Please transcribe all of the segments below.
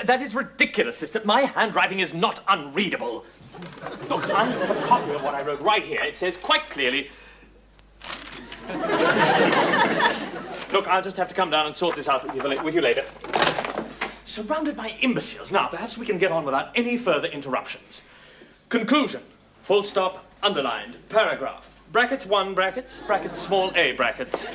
That is ridiculous, sister. My handwriting is not unreadable. Look, I have a copy of what I wrote right here. It says quite clearly... Look, I'll just have to come down and sort this out with you later. Surrounded by imbeciles. Now, perhaps we can get on without any further interruptions. Conclusion. Full stop, underlined, paragraph. Brackets 1, brackets, brackets small a, brackets.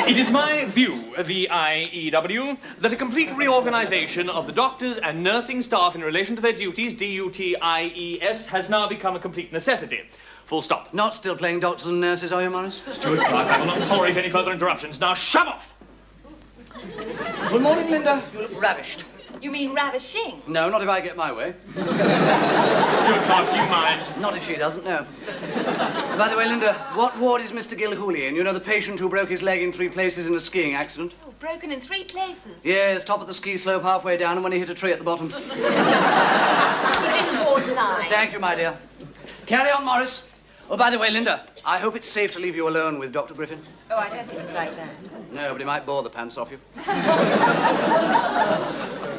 It is my view, V-I-E-W, that a complete reorganization of the doctors and nursing staff in relation to their duties, D-U-T-I-E-S, has now become a complete necessity. Full stop. Not still playing doctors and nurses, are you, Morris? Stuart Clark, I will not tolerate any further interruptions. Now, shove off! Good morning, Linda. You look ravished. You mean ravishing? No, not if I get my way. Stuart Clark, do you mind? Not if she doesn't, no. By the way, Linda, what ward is Mr. Gilhooly in? You know, the patient who broke his leg in 3 places in a skiing accident? Oh, broken in 3 places? Yes, top of the ski slope halfway down and when he hit a tree at the bottom. He's in ward 9. Thank you, my dear. Carry on, Morris. Oh, by the way, Linda, I hope it's safe to leave you alone with Dr. Griffin. Oh, I don't think it's like that. No, but he might bore the pants off you.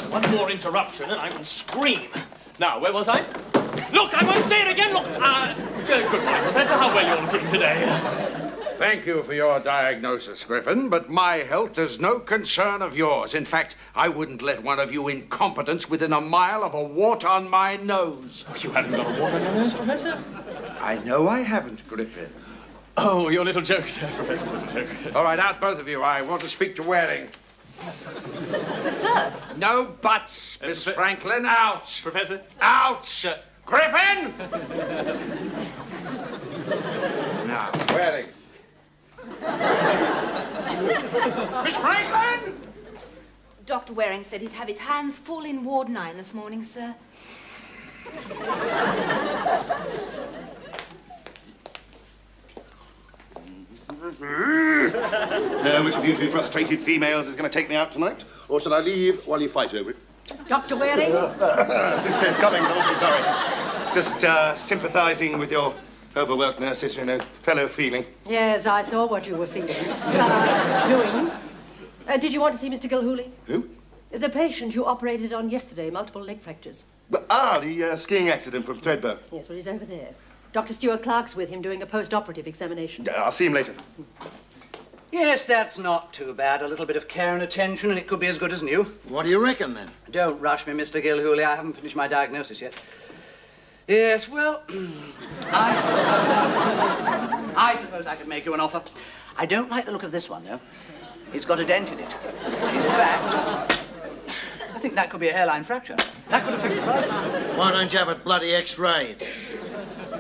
One more interruption and I will scream. Now, where was I? Look, I won't say it again. Look, goodbye, Professor. How well you're looking today. Thank you for your diagnosis, Griffin, but my health is no concern of yours. In fact, I wouldn't let one of you incompetents within a mile of a wart on my nose. Oh, you haven't got a wart on your nose, Professor? I know I haven't, Griffin. Oh, your little joke, sir, Professor, little joke. All right, out, both of you. I want to speak to Waring. But, sir. No buts, Miss Franklin. Out. Professor? Out. Sir. Griffin! Now, Waring. Miss Franklin! Dr. Waring said he'd have his hands full in ward 9 this morning, sir. Which of you 2 frustrated females is going to take me out tonight? Or shall I leave while you fight over it? Dr. Waring? Sister Cummings, I'm awfully sorry. Just sympathising with your overworked nurses, you know, fellow feeling. Yes, I saw what you were feeling. Doing. Did you want to see Mr. Gilhooly? Who? The patient you operated on yesterday, multiple leg fractures. The skiing accident from Threadbow. Yes, well, he's over there. Dr. Stuart Clark's with him doing a post-operative examination. I'll see him later. Yes, that's not too bad. A little bit of care and attention, and it could be as good as new. What do you reckon, then? Don't rush me, Mr. Gilhooly. I haven't finished my diagnosis yet. Yes, well, I suppose I could make you an offer. I don't like the look of this one, though. It's got a dent in it. In fact, I think that could be a hairline fracture. That could affect the function. Why don't you have it bloody X-rayed?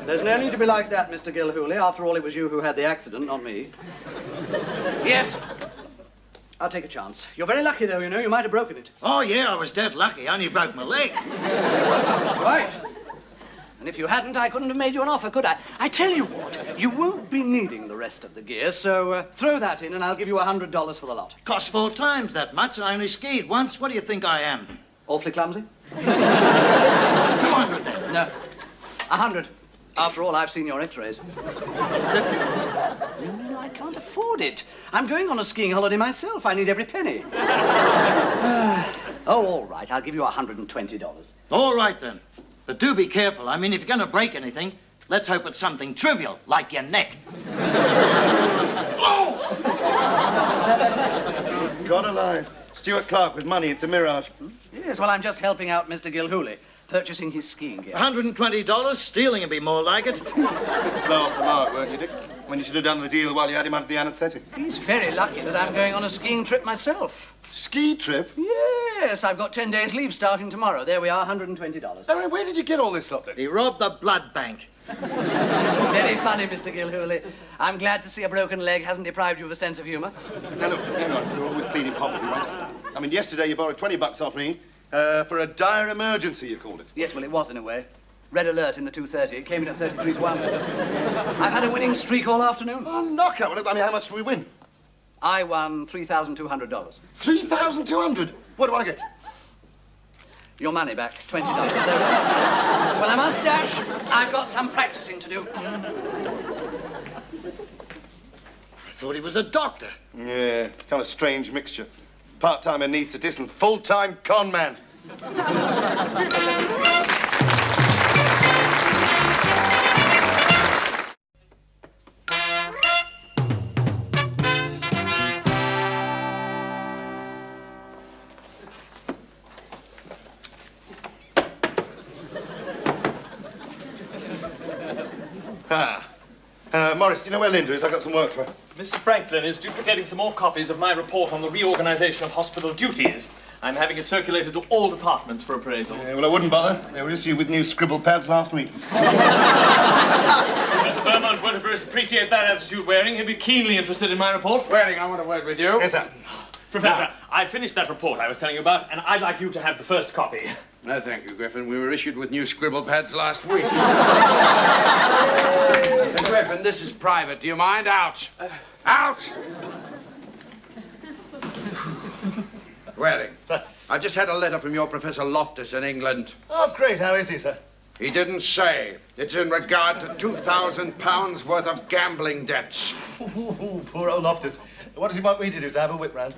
There's no need to be like that, Mr. Gilhooly. After all, it was you who had the accident, not me. Yes. I'll take a chance. You're very lucky, though, you know. You might have broken it. Oh, yeah, I was dead lucky. I only broke my leg. Right. And if you hadn't, I couldn't have made you an offer, could I? I tell you what, you won't be needing the rest of the gear, so throw that in and I'll give you $100 for the lot. Cost 4 times that much. I only skied once. What do you think I am? Awfully clumsy? 200 then. No. 100. After all, I've seen your x-rays. No, I can't afford it. I'm going on a skiing holiday myself. I need every penny. Oh, all right. I'll give you $120. All right, then. But do be careful. I mean, if you're going to break anything, let's hope it's something trivial, like your neck. Oh! God alive. Stuart Clark with money. It's a mirage. Yes, well, I'm just helping out Mr. Gilhooly, purchasing his skiing gear. $120. Stealing would be more like it. A bit slow off the mark, weren't you, Dick? When you should have done the deal while you had him under the anaesthetic. He's very lucky that I'm going on a skiing trip myself. Ski trip? Yes, I've got 10 days leave starting tomorrow. There we are, $120. Oh, where did you get all this lot, then? He robbed the blood bank. Very funny, Mr. Gilhooly. I'm glad to see a broken leg hasn't deprived you of a sense of humour. Now, look, hang on. You're always pleading poverty, right? I mean, yesterday you borrowed $20 off me for a dire emergency, you called it. Yes, well, it was, in a way. Red alert in the 2:30. It came in at 33 to 1. I've had a winning streak all afternoon. Oh, knockout. I mean, how much do we win? I won $3,200. $3,200? What do I get? Your money back, $20. There we go. Well, I must dash. I've got some practicing to do. I thought he was a doctor. Yeah, it's kind of a strange mixture. Part-time anaesthetist and full-time con man. Morris, do you know where Linda is? I've got some work for her. Mrs. Franklin is duplicating some more copies of my report on the reorganization of hospital duties. I'm having it circulated to all departments for appraisal. Yeah, well, I wouldn't bother. They were issued with new scribble pads last week. Mr. Beaumont won't appreciate that attitude, Waring. He'll be keenly interested in my report. Waring, I want a word with you. Yes, sir. Professor, I finished that report I was telling you about, and I'd like you to have the first copy. No, thank you, Griffin. We were issued with new scribble pads last week. Griffin, this is private. Do you mind? Out. Out! Waring, I've just had a letter from your Professor Loftus in England. Oh, great. How is he, sir? He didn't say. It's in regard to £2,000 worth of gambling debts. Ooh, poor old Loftus. What does he want me to do, sir? Have a whip round?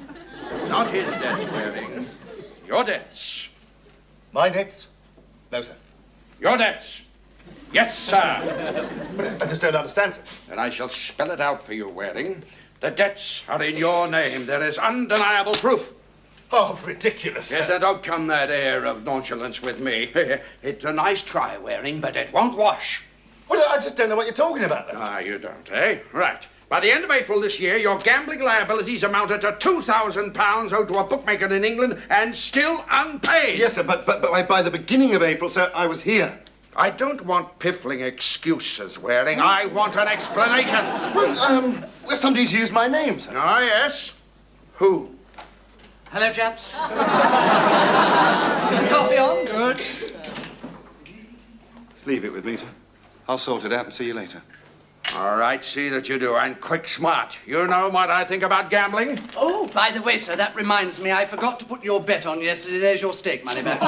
Not his debts, Waring. Your debts. My debts? No, sir. Your debts. Yes, sir. But I just don't understand, sir. And I shall spell it out for you, Waring. The debts are in your name. There is undeniable proof. Oh, ridiculous, Yes, sir. now don't come that air of nonchalance with me. It's a nice try, Waring, but it won't wash. Well, I just don't know what you're talking about, then. Ah, you don't, eh? Right. By the end of April this year, your gambling liabilities amounted to £2,000 owed to a bookmaker in England and still unpaid. Yes, sir, but by the beginning of April, sir, I was here. I don't want piffling excuses, Waring. I want an explanation. Well, somebody's used my name, sir. Ah, yes? Who? Hello, chaps. Is the coffee on? Good. Just leave it with me, sir. I'll sort it out and see you later. All right, see that you do, and quick smart. You know what I think about gambling? Oh, by the way, sir, that reminds me, I forgot to put your bet on yesterday. There's your stake money back.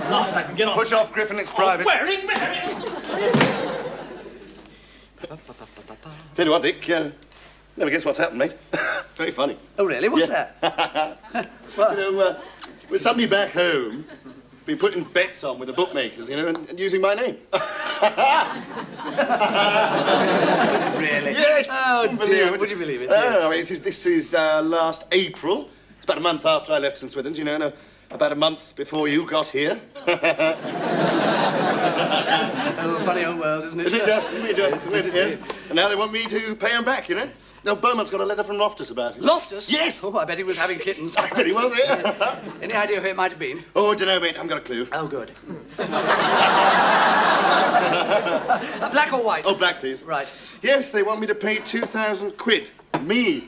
Last I can get on. Push off, Griffin, it's private. Waring, Waring! Tell you what, Dick, never guess what's happened, mate. Very funny. Oh, really? What's that? You know, with somebody back home, been putting bets on with the bookmakers, you know, and using my name. Really? Yes. Oh, dear. Would you believe it? Oh, I mean, this is last April. It's about a month after I left St. Swithin's, you know, and about a month before you got here. Oh, funny old world, isn't it? Isn't it just? Isn't it just? Isn't it? Yes. And now they want me to pay them back, you know. Now, Beaumont's got a letter from Loftus about it. Loftus? Yes. Oh, I bet he was having kittens. I bet he was, yeah. Any idea who it might have been? Oh, I don't know, mate. I haven't got a clue. Oh, good. Black or white? Oh, black, please. Right. Yes, they want me to pay 2,000 quid. Me.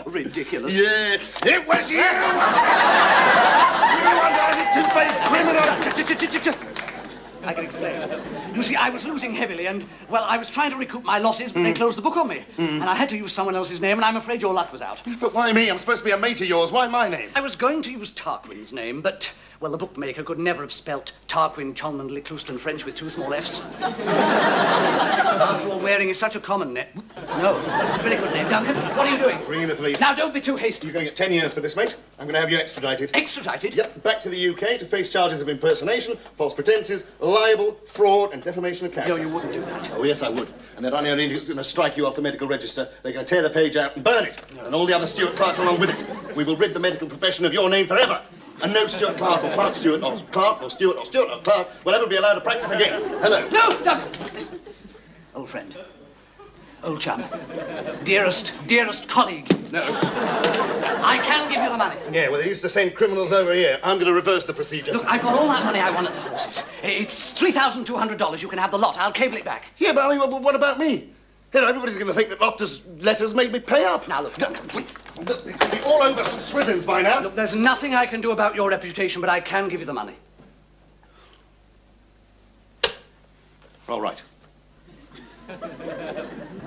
Ridiculous. Yeah. It was you! You undoubted two-faced criminal! I can explain. You see, I was losing heavily and, well, I was trying to recoup my losses, but they closed the book on me. And I had to use someone else's name, and I'm afraid your luck was out. But why me? I'm supposed to be a mate of yours. Why my name? I was going to use Tarquin's name, but, well, the bookmaker could never have spelt Tarquin Cholmondeley Clouston French with 2 small F's. After all, Waring is such a common name. No, it's a very good name. Duncan, what are you doing? Ringing the police. Now, don't be too hasty. You're going to get 10 years for this, mate. I'm going to have you extradited. Extradited? Yep, back to the UK to face charges of impersonation, false pretences, libel, fraud, and defamation of character. No, you wouldn't do that. Oh, yes, I would. And they're only going to strike you off the medical register. They're going to tear the page out and burn it. No. And all the other Stuart Clarks along with it. We will rid the medical profession of your name forever. And no Stuart Clark or Clark Stewart or Clark or Stewart or Stewart or Clark will ever be allowed to practice again. Hello. No, Duncan! Listen. Old friend. Old chum. Dearest colleague. No. I can give you the money. Yeah, well, they used to send criminals over here. I'm going to reverse the procedure. Look, I've got all that money I won at the horses. It's $3,200. You can have the lot. I'll cable it back. Yeah, but I mean, what about me? You know, everybody's going to think that Loftus' letters made me pay up. Now, look. Please. Look, it's going to be all over St. Swithin's by now. Look, there's nothing I can do about your reputation, but I can give you the money. All right.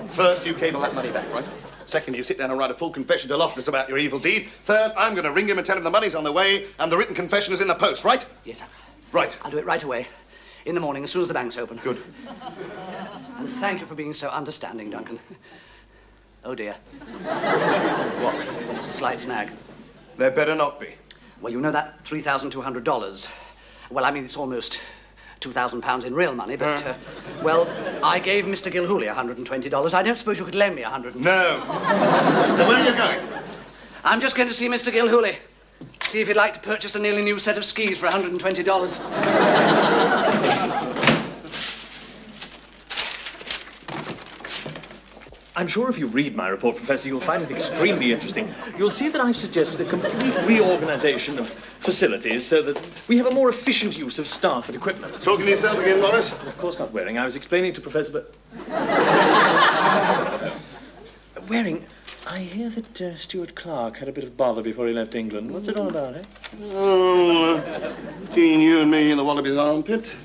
First, you cable that money back, right? Second, you sit down and write a full confession to Loftus about your evil deed. Third, I'm going to ring him and tell him the money's on the way and the written confession is in the post, right? Yes, sir. Right. I'll do it right away. In the morning, as soon as the bank's open. Good. And thank you for being so understanding, Duncan. Oh, dear. What? It's a slight snag. There better not be. Well, you know that $3,200. Well, I mean, it's almost £2,000 in real money, but, well, I gave Mr. Gilhooly $120. I don't suppose you could lend me $100. No. Now, where are you going? I'm just going to see Mr. Gilhooly. See if he'd like to purchase a nearly new set of skis for $120. I'm sure if you read my report, Professor, you'll find it extremely interesting. You'll see that I've suggested a complete reorganization of facilities so that we have a more efficient use of staff and equipment. Talking to yourself again, Morris? Of course not, Waring. I was explaining to Professor... Waring, I hear that Stuart Clark had a bit of bother before he left England. What's it all about, eh? Oh, between you and me in the Wallaby's armpit.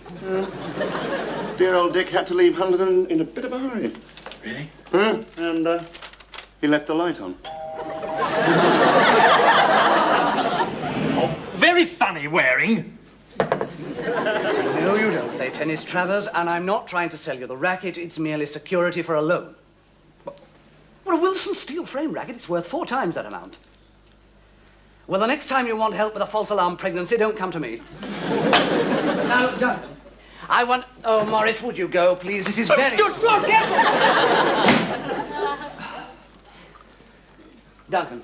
Dear old Dick had to leave London in a bit of a hurry. Really? And he left the light on. Oh, very funny, Waring. No, you don't play tennis, Travers, and I'm not trying to sell you the racket. It's merely security for a loan. Well, a Wilson steel frame racket, it's worth 4 times that amount. Well, the next time you want help with a false alarm pregnancy, don't come to me. Now, Duncan, I want... Oh, Morris, would you go, please? This is very... Stuart Clark, careful! Duncan.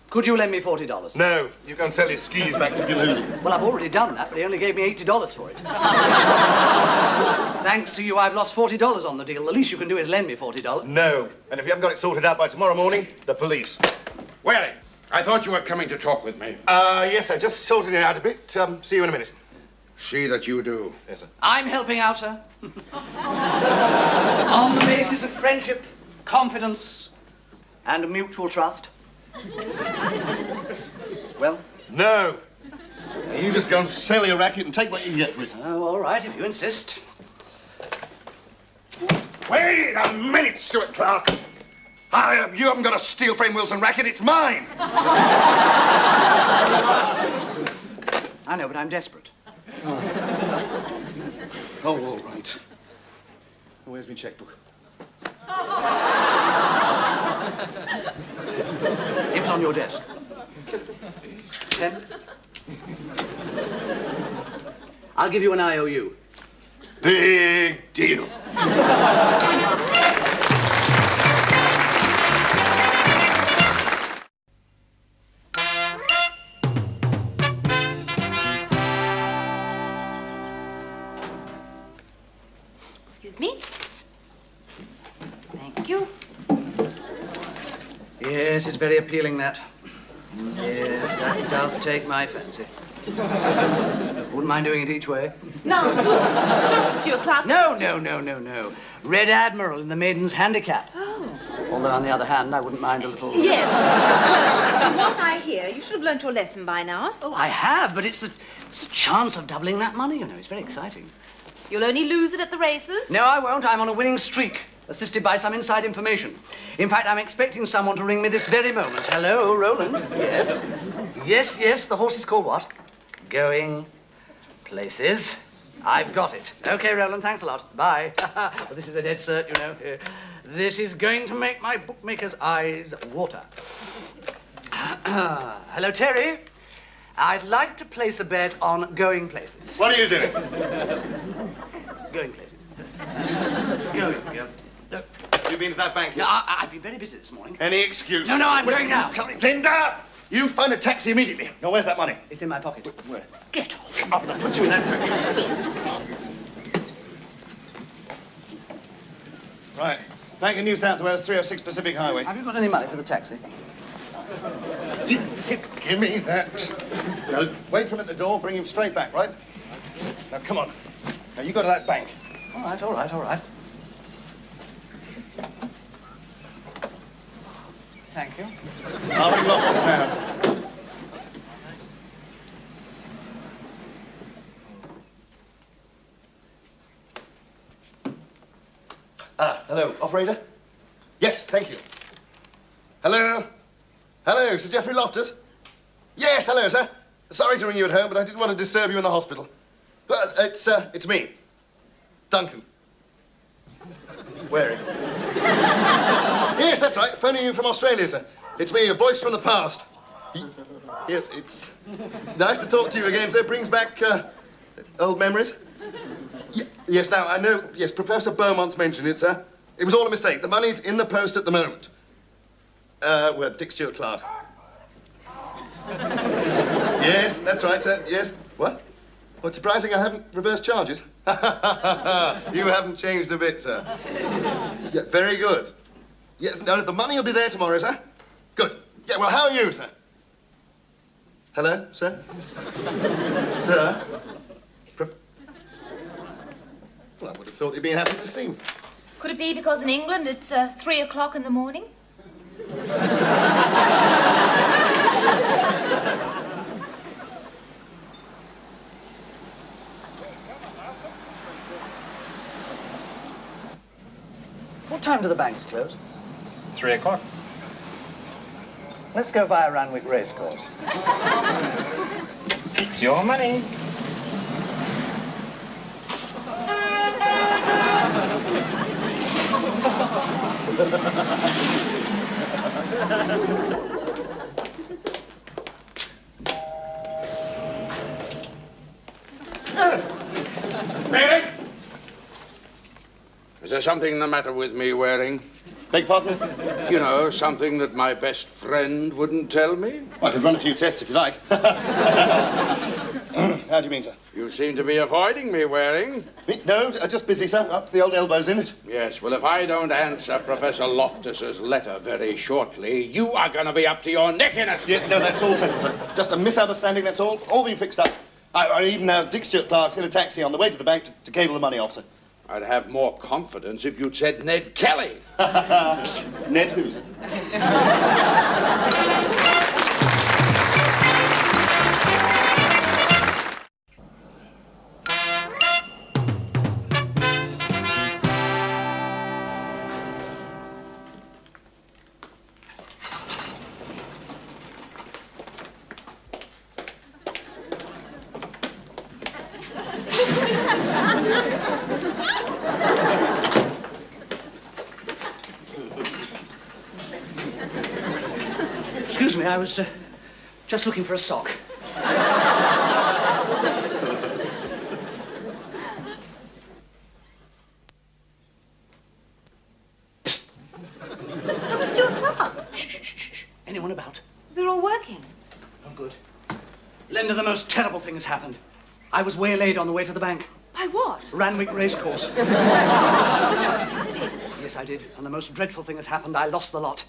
Could you lend me $40? No, you can sell your skis back to Gilhooly. Well, I've already done that, but he only gave me $80 for it. Thanks to you, I've lost $40 on the deal. The least you can do is lend me $40. No, and if you haven't got it sorted out by tomorrow morning, the police. Waring, I thought you were coming to talk with me. Yes, sir, just sorting it out a bit. See you in a minute. See that you do. Yes, sir. I'm helping out, sir. On the basis of friendship, confidence, and mutual trust. Well? No. You just go and sell your racket and take what you can get for it. Oh, all right, if you insist. Wait a minute, Stuart Clark. You haven't got a steel frame Wilson racket, it's mine. I know, but I'm desperate. Oh, all right. Where's my checkbook? It was on your desk. Pen? I'll give you an IOU. Big deal. Excuse me. Thank you. Yes, it's very appealing, that. Yes, that does take my fancy. Wouldn't mind doing it each way. No, Dr. Stuart Clark. No. Red Admiral in the Maiden's Handicap. Oh. Although, on the other hand, I wouldn't mind a little... Yes. From what I hear, you should have learnt your lesson by now. Oh, I have, but it's the chance of doubling that money, you know. It's very exciting. You'll only lose it at the races. No, I won't. I'm on a winning streak, assisted by some inside information. In fact, I'm expecting someone to ring me this very moment. Hello, Roland. Yes. Yes, the horse is called what? Going places. I've got it. Okay, Roland, thanks a lot. Bye. Well, this is a dead cert, you know. This is going to make my bookmaker's eyes water. Hello, Terry. I'd like to place a bet on going places. What are you doing? Going places. Go. You've been to that bank No, yet? I've been very busy this morning. Any excuse? No, I'm going now. Linda! You find a taxi immediately. Now, where's that money? It's in my pocket. Where? Get off. I'm going to put you in that taxi. Right. Bank of New South Wales, 306 Pacific Highway. Have you got any money for the taxi? Give me that. Now, wait for him at the door, bring him straight back, right? Now, come on. Now, you go to that bank. All right. Thank you. I'll ring Loftus now. Hello, operator? Yes, thank you. Hello? Hello, Sir Geoffrey Loftus? Yes, hello, sir. Sorry to ring you at home, but I didn't want to disturb you in the hospital. But it's me. Duncan. Waring. Yes, that's right. Phoning you from Australia, sir. It's me, a voice from the past. Yes, it's nice to talk to you again, sir. Brings back old memories. Yes, now, I know, yes, Professor Beaumont's mentioned it, sir. It was all a mistake. The money's in the post at the moment. Well, Dick Stewart Clark. Yes, that's right, sir. Yes. What? What's surprising, I haven't reversed charges. You haven't changed a bit, sir. Yeah, very good. Yes, no, the money will be there tomorrow, sir. Good. Yeah, well, how are you, sir? Hello, sir? Sir? Well, I would have thought you'd be happy to see me. Could it be because in England it's 3 o'clock in the morning? What time do the banks close? 3 o'clock. Let's go via Ranwick Racecourse. It's your money. Waring! Is there something the matter with me, Waring? Beg pardon? You know, something that my best friend wouldn't tell me? I could run a few tests if you like. How do you mean, sir? You seem to be avoiding me, Waring. Me? No, just busy, sir. Up the old elbows in it. Yes, well, if I don't answer Professor Loftus's letter very shortly, you are going to be up to your neck in it. Yeah, no, that's all settled, sir. Just a misunderstanding, that's all. All been fixed up. I even now Dick Stewart Clark's in a taxi on the way to the bank to cable the money off, sir. I'd have more confidence if you'd said Ned Kelly. Ned who, sir? Excuse me, I was just looking for a sock. Psst. Dr. Stewart Clark. Shh. Anyone about? They're all working. Oh, good. Linda, the most terrible thing has happened. I was waylaid on the way to the bank. By what? Ranwick Racecourse. You did. Yes, I did. And the most dreadful thing has happened. I lost the lot.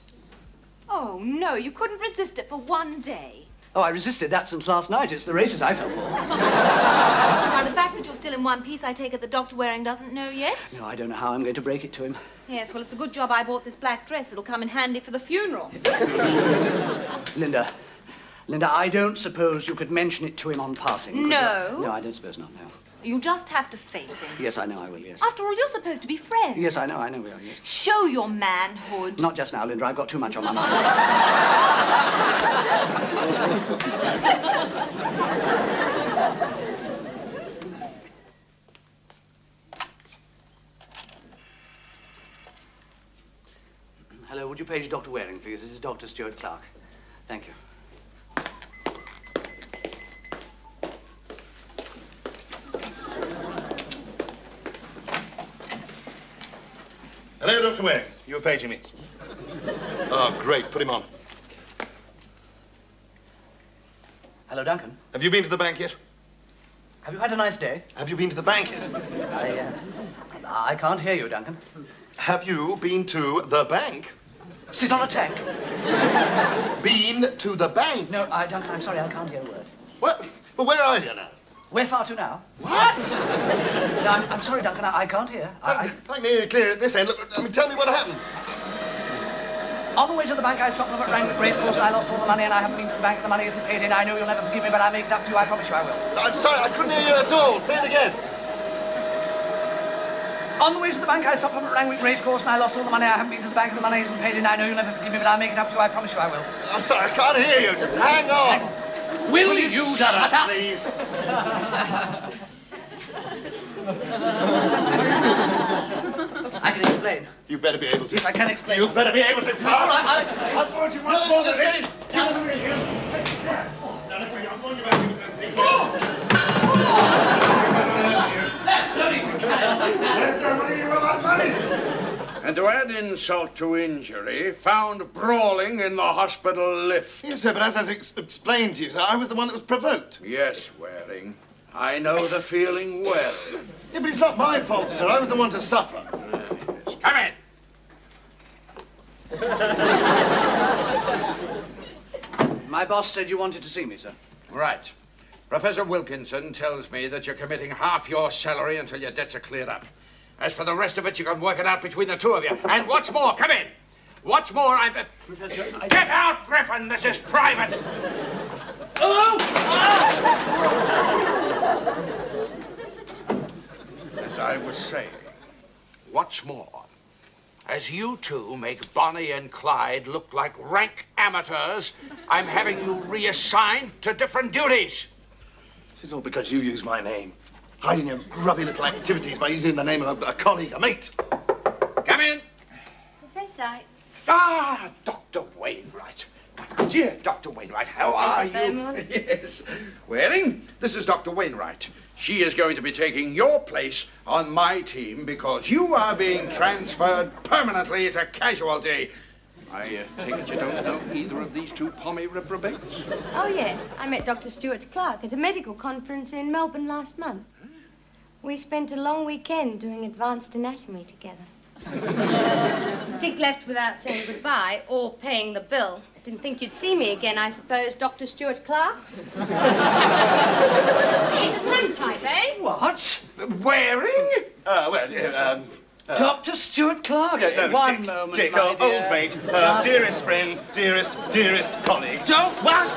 Oh, no, you couldn't resist it for one day. Oh, I resisted that since last night. It's the races I fell for. Now, the fact that you're still in one piece, I take it that Dr. Waring doesn't know yet? No, I don't know how I'm going to break it to him. Yes, well, it's a good job I bought this black dress. It'll come in handy for the funeral. Linda, I don't suppose you could mention it to him on passing, could No. you? No, I don't suppose not, no. You'll just have to face him. Yes, I know I will, yes. After all, you're supposed to be friends. Yes, I know we are, yes. Show your manhood. Not just now, Linda. I've got too much on my mind. Hello, would you page Dr. Waring, please? This is Dr. Stewart Clark. Thank you. Hello, Dr. Waring. You were paging me. Oh, great. Put him on. Hello, Duncan. Have you been to the bank yet? Have you had a nice day? Have you been to the bank yet? I can't hear you, Duncan. Have you been to the bank? Sit on a tank. Been to the bank? No, Duncan, I'm sorry, I can't hear a word. What? Well, where are you now? Where far to now? What? No, I'm sorry, Duncan, I can't hear. I can hear you clear at this end. Look, I mean, tell me what happened. On the way to the bank, I stopped them at Ranwick Racecourse and I lost all the money and I haven't been to the bank and the money isn't paid in. I know you'll never forgive me, but I'll make it up to you. I promise you I will. I'm sorry, I couldn't hear you at all. Say it again. On the way to the bank, I stopped them at Ranwick Racecourse and I lost all the money. I haven't been to the bank and the money isn't paid in. I know you'll never forgive me, but I'll make it up to you. I promise you I will. I'm sorry, I can't hear you. Just hang on. Will you shut up? Please. I can can explain. You better be able to. Yes, I can explain. You better be able to. All right, I'll explain. I've warned you much more than this. Now, let me hear. I've warned you about And to add insult to injury, found brawling in the hospital lift. Yes, sir, but as I explained to you, sir, I was the one that was provoked. Yes, Waring. I know the feeling well. Yeah, but it's not my fault, sir. I was the one to suffer. Yes. Come in. My boss said you wanted to see me, sir. Right. Professor Wilkinson tells me that you're committing half your salary until your debts are cleared up. As for the rest of it, you can work it out between the two of you. And what's more, come in. What's more, Professor, Get out, Griffin! This is private! As I was saying, what's more, as you two make Bonnie and Clyde look like rank amateurs, I'm having you reassigned to different duties. This is all because you use my name. Hiding your grubby little activities by using the name of a colleague, a mate. Come in. Professor, Ah, Dr. Wainwright. My dear Dr. Wainwright, how are you? Beaumont. Yes. Waring, this is Dr. Wainwright. She is going to be taking your place on my team because you are being transferred permanently to casualty. I take it you don't know either of these two pommy reprobates? Oh, yes. I met Dr. Stuart Clark at a medical conference in Melbourne last month. We spent a long weekend doing advanced anatomy together. Dick left without saying goodbye or paying the bill. Didn't think you'd see me again, I suppose, Dr. Stuart Clark? It's a tongue type, eh? What? Waring? Dr. Stuart Clark. One Dick, moment, Dick, my old dear. mate, Just- dearest friend, dearest colleague. Don't... What?